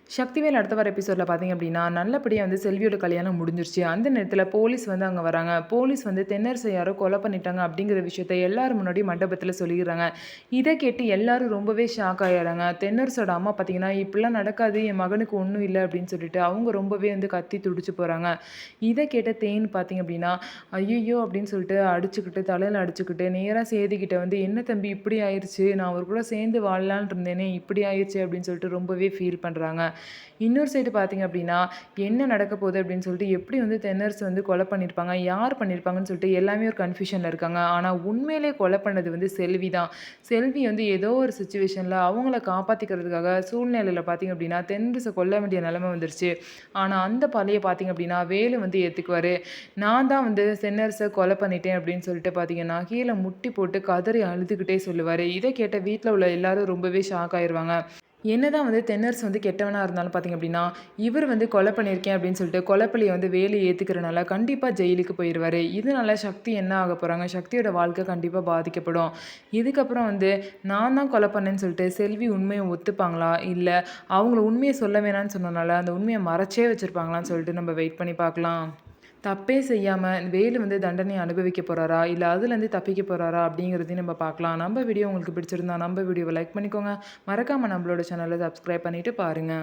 சக்திவேல் அடுத்த வர எபிசோடில் பார்த்தீங்க அப்படின்னா நல்லபடியாக வந்து செல்வியோட கல்யாணம் முடிஞ்சிருச்சு. அந்த நேரத்தில் போலீஸ் வந்து அங்கே வராங்க. போலீஸ் வந்து தென்னரசை யாரோ கொலை பண்ணிட்டாங்க அப்படிங்கிற விஷயத்த எல்லாரும் முன்னாடி மண்டபத்தில் சொல்லிடுறாங்க. இதை கேட்டு எல்லாரும் ரொம்பவே ஷாக் ஆகிடுறாங்க. தென்னரசோட அம்மா பார்த்தீங்கன்னா இப்படிலாம் நடக்காது, என் மகனுக்கு ஒன்றும் இல்லை அப்படின்னு சொல்லிட்டு அவங்க ரொம்பவே வந்து கத்தி துடிச்சு போகிறாங்க. இதை கேட்ட தேன் பார்த்தீங்க அப்படின்னா ஐயோ அப்படின்னு சொல்லிட்டு அடிச்சுக்கிட்டு தலையில் அடிச்சுக்கிட்டு நேராக சேதிக்கிட்ட வந்து என்ன தம்பி இப்படி ஆயிடுச்சு, நான் அவர் கூட சேர்ந்து வாழலான் இருந்தேனே இப்படி ஆயிடுச்சு அப்படின்னு சொல்லிட்டு ரொம்பவே ஃபீல் பண்ணுறாங்க. இன்னொரு சைடு பார்த்தீங்க அப்படின்னா, என்ன நடக்க போகுது அப்படின்னு சொல்லிட்டு, எப்படி வந்து தென்னரசு வந்து கொலை பண்ணியிருப்பாங்க, யார் பண்ணியிருப்பாங்கன்னு சொல்லிட்டு எல்லாமே ஒரு கன்ஃப்யூஷன்ல இருக்காங்க. ஆனா உண்மையிலே கொலை பண்ணது வந்து செல்வி தான். செல்வி வந்து ஏதோ ஒரு சிச்சுவேஷன்ல அவங்கள காப்பாத்திக்கிறதுக்காக சூழ்நிலையில பார்த்தீங்க அப்படின்னா, தென்னரச கொல்ல வேண்டிய நிலைமை வந்துருச்சு. ஆனா அந்த பழிய பார்த்தீங்க அப்படின்னா, வேலு வந்து ஏத்துக்குவாரு. நான் தான் வந்து தென்னரச கொலை பண்ணிட்டேன் அப்படின்னு சொல்லிட்டு பார்த்தீங்கன்னா, கீழ முட்டி போட்டு கதறி அழுதுகிட்டே சொல்லுவாரு. இத கேட்ட வீட்ல உள்ள எல்லாரும் ரொம்பவே ஷாக் ஆயிருவாங்க. என்னதான் வந்து தென்னரசு வந்து கெட்டவனா இருந்தாலும் பார்த்தீங்க அப்படின்னா, இவர் வந்து கொலை பண்ணியிருக்கேன் அப்படின்னு சொல்லிட்டு கொலைப்பழிய வந்து வேலு ஏத்துக்கிறனால கண்டிப்பா ஜெயிலுக்கு போயிருவாரு. இதனால சக்தி என்ன ஆக போறாங்க? சக்தியோட வாழ்க்கை கண்டிப்பா பாதிக்கப்படும். இதுக்கப்புறம் வந்து நான் தான் கொலை பண்ணேன்னு சொல்லிட்டு செல்வி உண்மைய ஒத்துப்பாங்களா? இல்ல அவங்கள உண்மைய சொல்ல வேணான்னு சொன்னனால அந்த உண்மைய மறைச்சே வச்சிருப்பாங்களான்னு சொல்லிட்டு நம்ம வெயிட் பண்ணி பார்க்கலாம். தப்பே செய்யாம வேலு வந்து தண்டனை அனுபவிக்க போறாரா? இல்ல அதுலேருந்து தப்பிக்க போறாரா? அப்படிங்கிறதையும் நம்ம பார்க்கலாம். நம்ம வீடியோ உங்களுக்கு பிடிச்சிருந்தா நம்ம வீடியோவ லைக் பண்ணிக்கோங்க. மறக்காம நம்மளோட சேனல சப்ஸ்கிரைப் பண்ணிட்டு பாருங்க.